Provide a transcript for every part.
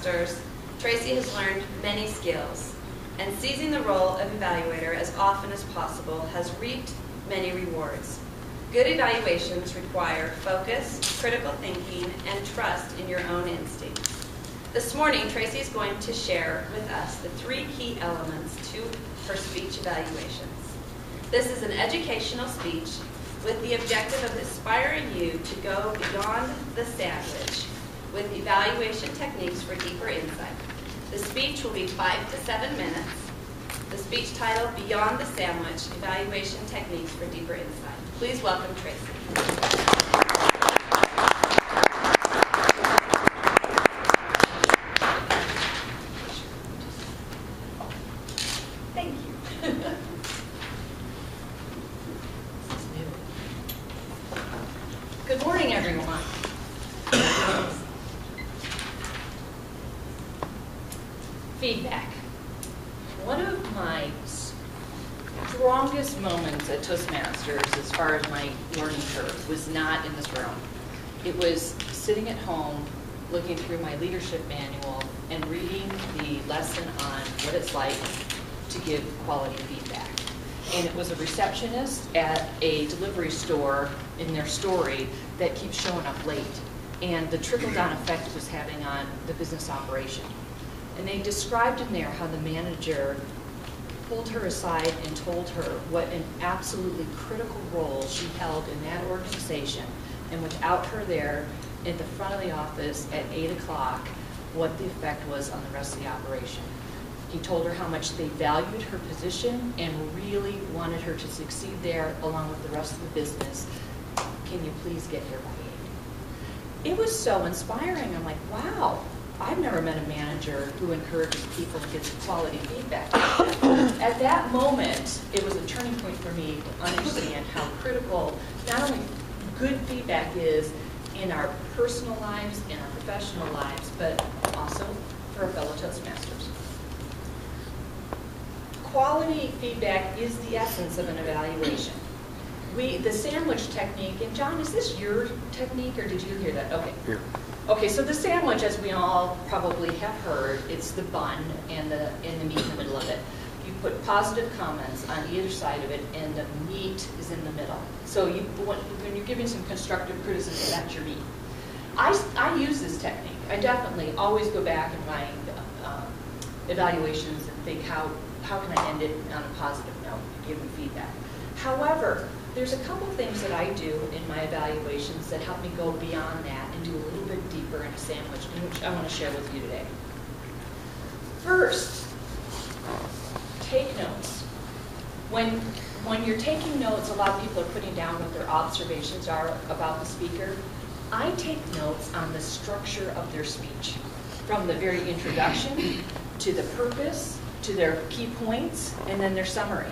Toastmasters, Tracy has learned many skills, and seizing the role of evaluator as often as possible has reaped many rewards. Good evaluations require focus, critical thinking, and trust in your own instincts. This morning, Tracy is going to share with us the 3 key elements to her speech evaluations. This is an educational speech with the objective of inspiring you to go beyond the sandwich with evaluation techniques for deeper insight. The speech will be 5 to 7 minutes. The speech titled, Beyond the Sandwich, Evaluation Techniques for Deeper Insight. Please welcome Tracy. Thank you. Good morning, everyone. Feedback. One of my strongest moments at Toastmasters as far as my learning curve was not in this room. It was sitting at home, looking through my leadership manual and reading the lesson on what it's like to give quality feedback. And it was a receptionist at a delivery store in their story that keeps showing up late. And the trickle-down effect it was having on the business operation. And they described in there how the manager pulled her aside and told her what an absolutely critical role she held in that organization. And without her there at the front of the office at 8 o'clock, what the effect was on the rest of the operation. He told her how much they valued her position and really wanted her to succeed there along with the rest of the business. Can you please get here by 8? It was so inspiring. I'm like, wow, I've never met a manager who encourages people to get quality feedback. At that moment, it was a turning point for me to understand how critical not only good feedback is in our personal lives, in our professional lives, but also for our fellow Toastmasters. Quality feedback is the essence of an evaluation. The sandwich technique, and John, is this your technique or did you hear that? Okay. Yeah. Okay, so the sandwich, as we all probably have heard, it's the bun and the meat in the middle of it. You put positive comments on either side of it, and the meat is in the middle. So when you're giving some constructive criticism, that's your meat. I use this technique. I definitely always go back in my evaluations and think, how can I end it on a positive note, give me feedback. However, there's a couple things that I do in my evaluations that help me go beyond that and do a little bit deeper in a sandwich, which I want to share with you today. First, take notes. When you're taking notes, a lot of people are putting down what their observations are about the speaker. I take notes on the structure of their speech, from the very introduction to the purpose, to their key points, and then their summary.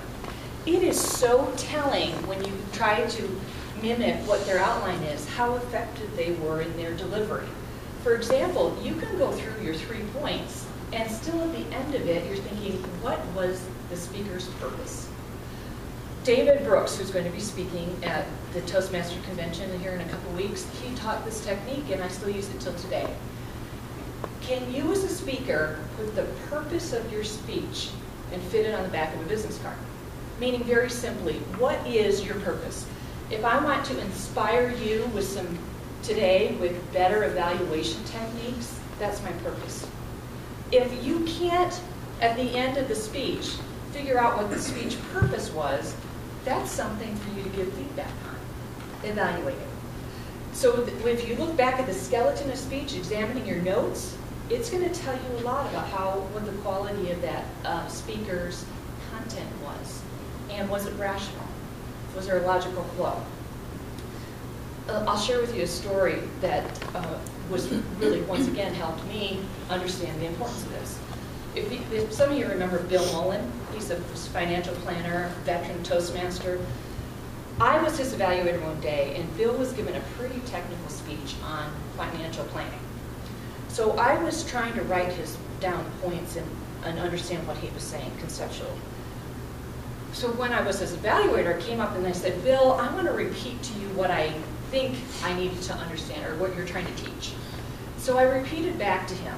It is so telling when you try to mimic what their outline is, how effective they were in their delivery. For example, you can go through your 3 points, and still at the end of it, you're thinking, what was the speaker's purpose? David Brooks, who's going to be speaking at the Toastmaster Convention here in a couple weeks, he taught this technique, and I still use it till today. Can you, as a speaker, put the purpose of your speech and fit it on the back of a business card? Meaning, very simply, what is your purpose? If I want to inspire you with today with better evaluation techniques, that's my purpose. If you can't, at the end of the speech, figure out what the speech purpose was, that's something for you to give feedback on. Evaluate it. So if you look back at the skeleton of speech, examining your notes, it's going to tell you a lot about what the quality of that speaker's content was. And was it rational? Was there a logical flow? I'll share with you a story that was really, once again, helped me understand the importance of this. If some of you remember Bill Mullen, he's a financial planner, veteran Toastmaster. I was his evaluator one day, and Bill was given a pretty technical speech on financial planning. So I was trying to write his down points and understand what he was saying conceptually. So when I was his evaluator, I came up and I said, Bill, I want to repeat to you what I think I needed to understand, or what you're trying to teach. So I repeated back to him,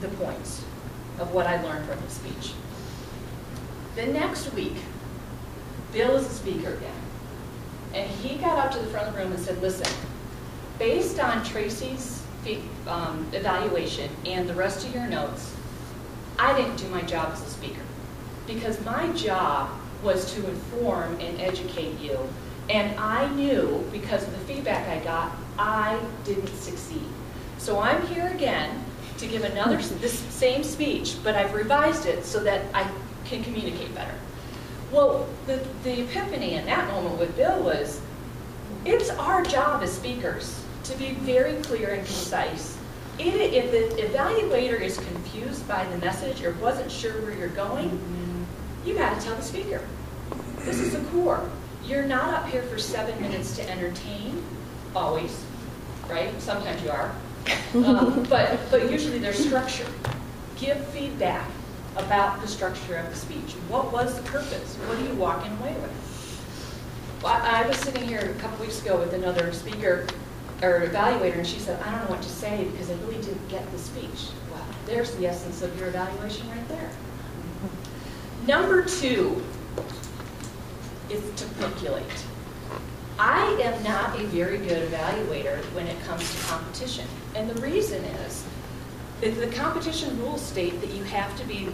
the points of what I learned from his speech. The next week, Bill is the speaker again. And he got up to the front of the room and said, listen, based on Tracy's evaluation and the rest of your notes, I didn't do my job as a speaker. Because my job was to inform and educate you. And I knew, because of the feedback I got, I didn't succeed. So I'm here again to give this same speech, but I've revised it so that I can communicate better. Well, the epiphany in that moment with Bill was, it's our job as speakers to be very clear and concise. If the evaluator is confused by the message or wasn't sure where you're going, you got to tell the speaker. This is the core. You're not up here for 7 minutes to entertain, always, right? Sometimes you are. But usually there's structure. Give feedback about the structure of the speech. What was the purpose? What are you walking away with? Well, I was sitting here a couple weeks ago with another speaker or evaluator, and she said, I don't know what to say because I really didn't get the speech. Well, there's the essence of your evaluation right there. Number 2 is to percolate. I am not a very good evaluator when it comes to competition. And the reason is that the competition rules state that you have to be,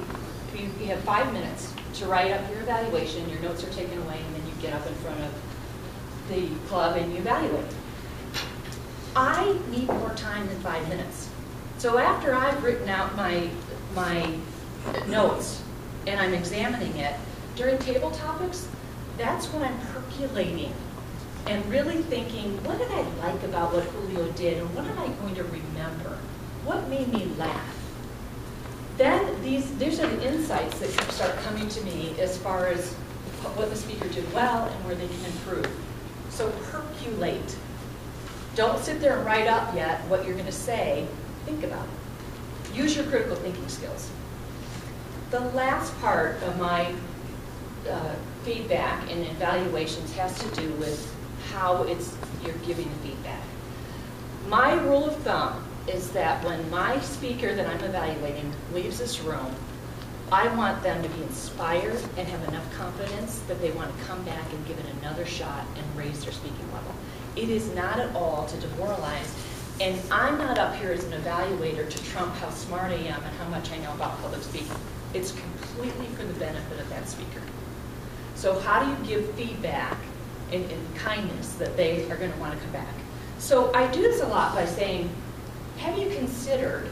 you have 5 minutes to write up your evaluation, your notes are taken away, and then you get up in front of the club and you evaluate. I need more time than 5 minutes. So after I've written out my notes and I'm examining it, during table topics, that's when I'm percolating and really thinking, what did I like about what Julio did, and what am I going to remember? What made me laugh? Then these are the insights that start coming to me as far as what the speaker did well and where they can improve. So percolate. Don't sit there and write up yet what you're going to say. Think about it. Use your critical thinking skills. The last part of my feedback and evaluations has to do with how you're giving the feedback. My rule of thumb is that when my speaker that I'm evaluating leaves this room, I want them to be inspired and have enough confidence that they want to come back and give it another shot and raise their speaking level. It is not at all to demoralize, and I'm not up here as an evaluator to trump how smart I am and how much I know about public speaking. It's completely for the benefit of that speaker. So how do you give feedback in kindness that they are going to want to come back? So I do this a lot by saying, have you considered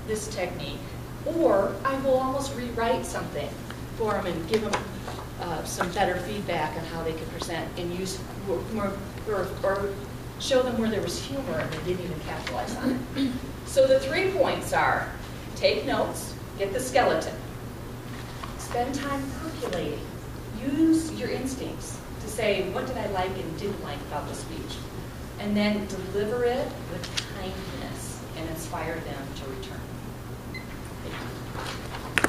this technique? Or I will almost rewrite something for them and give them some better feedback on how they can present and use more, or show them where there was humor and they didn't even capitalize on it. So the 3 points are, take notes, get the skeleton, spend time percolating, use your instincts to say, what did I like and didn't like about the speech? And then deliver it with kindness and inspire them to return. Thank you.